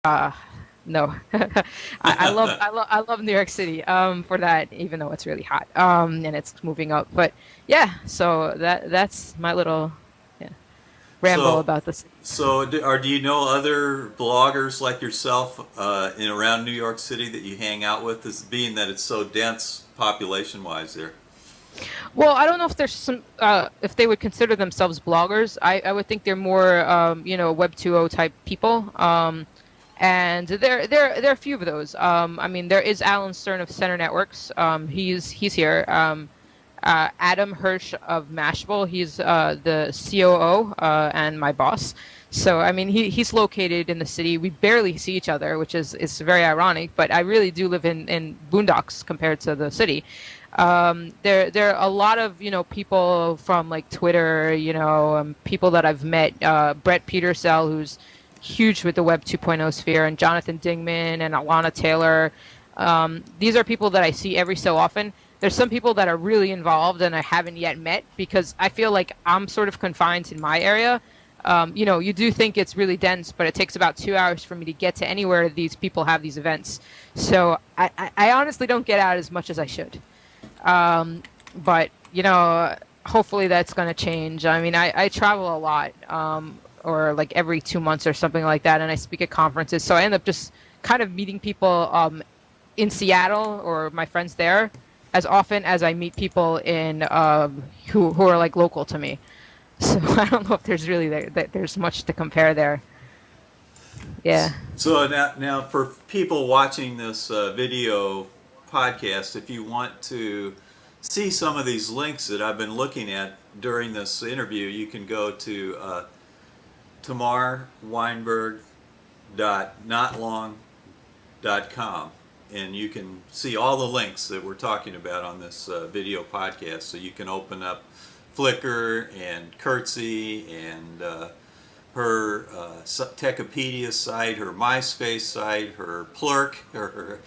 Uh, no, I love New York City for that, even though it's really hot and it's moving up. But yeah, so that's my little yeah, ramble So, about the city. do you know other bloggers like yourself in around New York City that you hang out with? As being that it's so dense population wise there. Well, I don't know if there's some if they would consider themselves bloggers. I would think they're more Web 2.0 type people. And there are a few of those. I mean, there is Alan Stern of Center Networks. He's here. Adam Hirsch of Mashable. He's the COO and my boss. So I mean, he's located in the city. We barely see each other, which is very ironic. But I really do live in boondocks compared to the city. There are a lot of people from like Twitter, people that I've met. Brett Petersell, who's huge with the Web 2.0 sphere, and Jonathan Dingman and Alana Taylor. These are people that I see every so often. There's some people that are really involved and I haven't yet met because I feel like I'm sort of confined in my area. You do think it's really dense, but it takes about 2 hours for me to get to anywhere these people have these events. So I honestly don't get out as much as I should. But hopefully that's going to change. I mean, I travel a lot, or like every 2 months or something like that, and I speak at conferences. So I end up just kind of meeting people in Seattle or my friends there as often as I meet people in who are like local to me. So I don't know if there's really there's much to compare there. Yeah. So now for people watching this video podcast, if you want to see some of these links that I've been looking at during this interview, you can go to Tamar Weinberg notlong.com, and you can see all the links that we're talking about on this video podcast. So you can open up Flickr and Curtsy and her Techipedia site, her MySpace site, her Plurk, her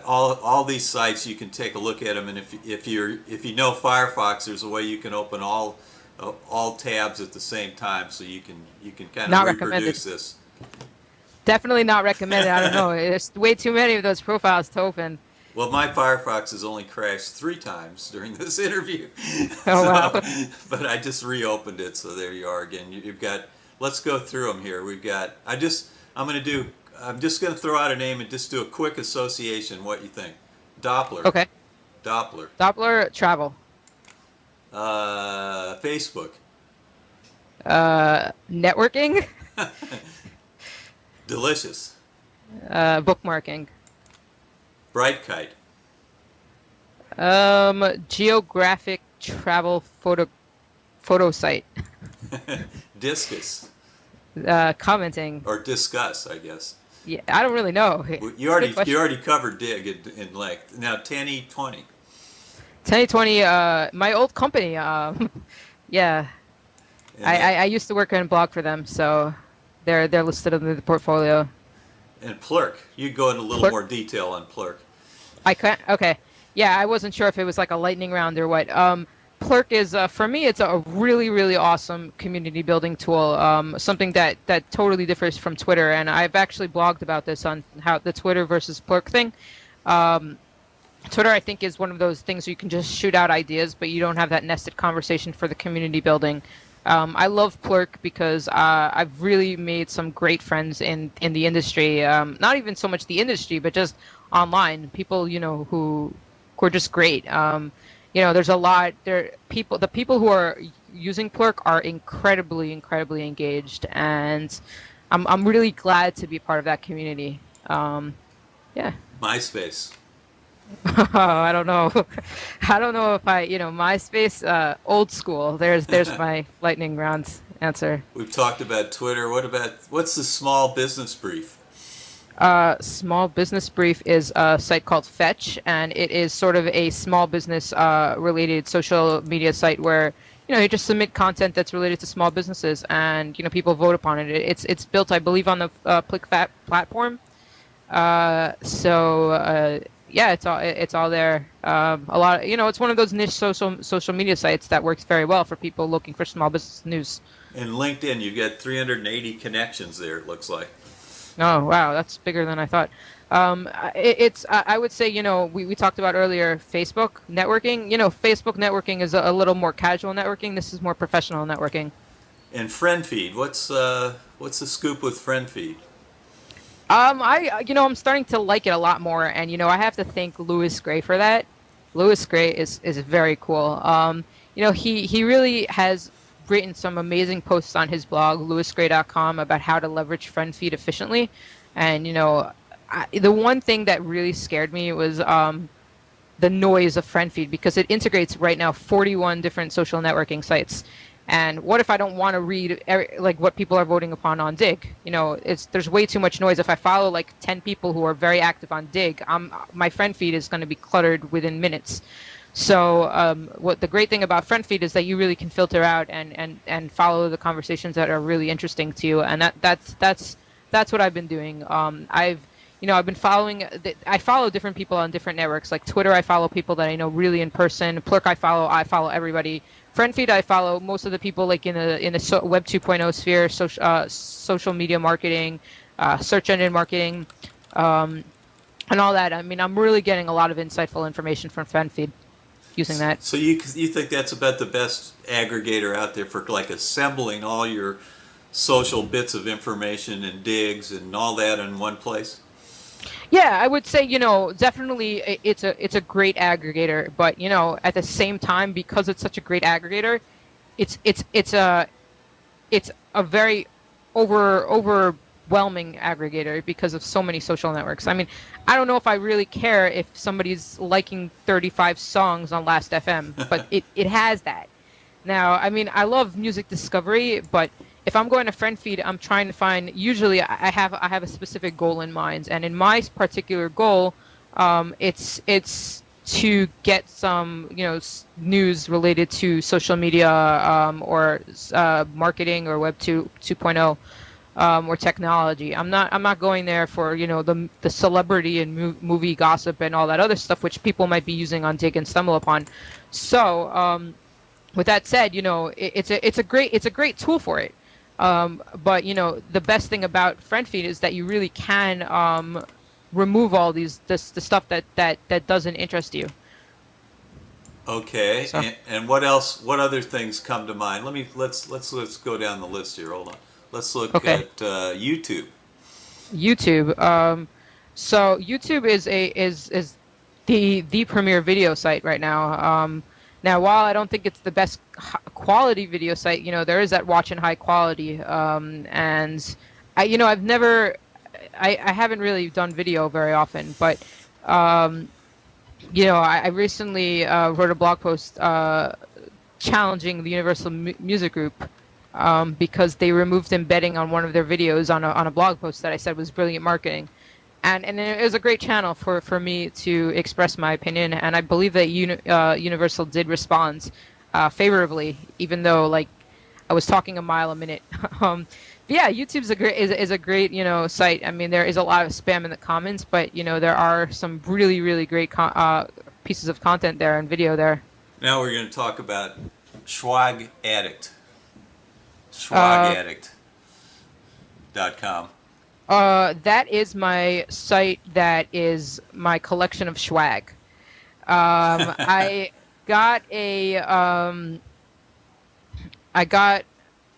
all these sites. You can take a look at them, and if you know Firefox, there's a way you can open all tabs at the same time, so you can kind of Not recommended. reproduce this. Definitely not recommended. I don't know. There's way too many of those profiles to open. Well, my Firefox has only crashed 3 times during this interview, Oh so wow. but I just reopened it, so there you are again. You've got. Let's go through them here. We've got. I'm just going to throw out a name and just do a quick association. What you think? Doppler. Okay. Doppler. Doppler travel. Facebook. Networking. Delicious. Bookmarking. Bright Kite. Geographic travel photo site. Discus. Commenting. Or discuss, I guess. Yeah, I don't really know. You Good question. already covered dig in length. Now 10E20. 2020. My old company. Yeah, And I used to work on a blog for them, so they're listed under the portfolio. and Plurk. You go into a little Plurk. more detail on Plurk. I can't. Okay. Yeah, I wasn't sure if it was like a lightning round or what. Plurk is for me. It's a really, really awesome community building tool. Something that totally differs from Twitter, and I've actually blogged about this on how the Twitter versus Plurk thing. Um, Twitter, I think, is one of those things where you can just shoot out ideas, but you don't have that nested conversation for the community building. I love Plurk because I've really made some great friends in the industry. Not even so much the industry, but just online. People, who are just great. There's a lot there. The people who are using Plurk are incredibly, incredibly engaged, and I'm really glad to be part of that community. Yeah. MySpace. I don't know. I don't know if MySpace, old school. There's my lightning round answer. We've talked about Twitter. What's the small business brief? Small Business Brief is a site called Fetch, and it is sort of a small business related social media site where you just submit content that's related to small businesses, and people vote upon it. It's built, I believe, on the PlickFat platform. Yeah, it's all there. A lot, it's one of those niche social media sites that works very well for people looking for small business news. In LinkedIn, you've got 380 connections there. It looks like. Oh, wow, that's bigger than I thought. I would say, we talked about earlier Facebook networking. Facebook networking is a little more casual networking. This is more professional networking. And friend feed, what's the scoop with friend feed? I'm starting to like it a lot more, and I have to thank Louis Gray for that. Louis Gray is very cool. He really has written some amazing posts on his blog, louisgray.com, about how to leverage friend feed efficiently. And the one thing that really scared me was the noise of friend feed because it integrates right now 41 different social networking sites. And what if I don't want to read like what people are voting upon on Dig? There's way too much noise. If I follow like 10 people who are very active on Dig, my friend feed is going to be cluttered within minutes. So what the great thing about friend feed is that you really can filter out and follow the conversations that are really interesting to you, and that's what I've been doing. I've been following. I follow different people on different networks. Like Twitter, I follow people that I know really in person. Plurk, I follow everybody. Friendfeed, I follow most of the people like in the Web 2.0 sphere, social media marketing, search engine marketing, um, and all that. I mean, I'm really getting a lot of insightful information from Friendfeed using that. So you think that's about the best aggregator out there for like assembling all your social bits of information and digs and all that in one place? Yeah, I would say, definitely it's a great aggregator, but at the same time, because it's such a great aggregator, it's it's it's a it's a very overwhelming aggregator because of so many social networks. I mean, I don't know if I really care if somebody's liking 35 songs on Last FM, but it has that. Now, I mean, I love music discovery, but if I'm going to friend feed, I'm trying to find. Usually, I have a specific goal in mind, and in my particular goal, it's to get some news related to social media or marketing or Web 2.0 or technology. I'm not going there for the celebrity and movie gossip and all that other stuff which people might be using on Dig and stumble upon. So. With that said, it's a great tool for it. But the best thing about FriendFeed is that you really can remove all the stuff that doesn't interest you. Okay, So and what else? What other things come to mind? Let's go down the list here. Hold on. Let's look okay, at YouTube. YouTube. So YouTube is the premier video site right now. Now, while I don't think it's the best quality video site, there is that watch in high quality. And I've never, I haven't really done video very often, but um, I recently wrote a blog post challenging the Universal Music Group because they removed embedding on one of their videos on a blog post that I said was brilliant marketing. And it was a great channel for me to express my opinion, and I believe that Universal did respond favorably, even though like I was talking a mile a minute. But yeah, YouTube's a great site. I mean, there is a lot of spam in the comments, but there are some really really great pieces of content there and video there. Now we're going to talk about Schwag Addict. Uh, SchwagAddict.com. that is my site. That is my collection of swag. I got I got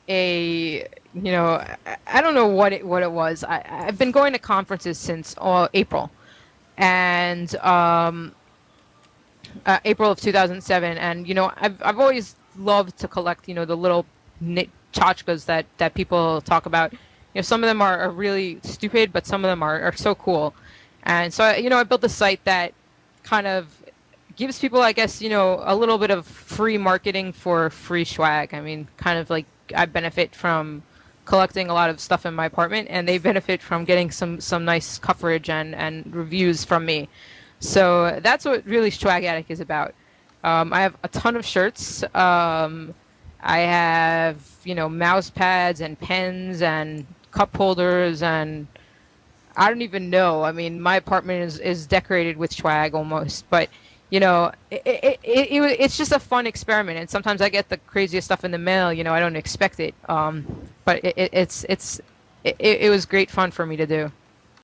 a I don't know what it was. I've been going to conferences since April, and April of 2007, and I've always loved to collect the little tchotchkes that people talk about. Some of them are really stupid, but some of them are so cool. And so I built a site that kind of gives people, I guess, a little bit of free marketing for free swag. I mean, kind of like I benefit from collecting a lot of stuff in my apartment, and they benefit from getting some nice coverage and reviews from me. So that's what really Swag Attic is about. I have a ton of shirts. I have mouse pads and pens and cup holders, and I don't even know. I mean, my apartment is decorated with swag almost, but it's just a fun experiment. And sometimes I get the craziest stuff in the mail. I don't expect it. But it was great fun for me to do.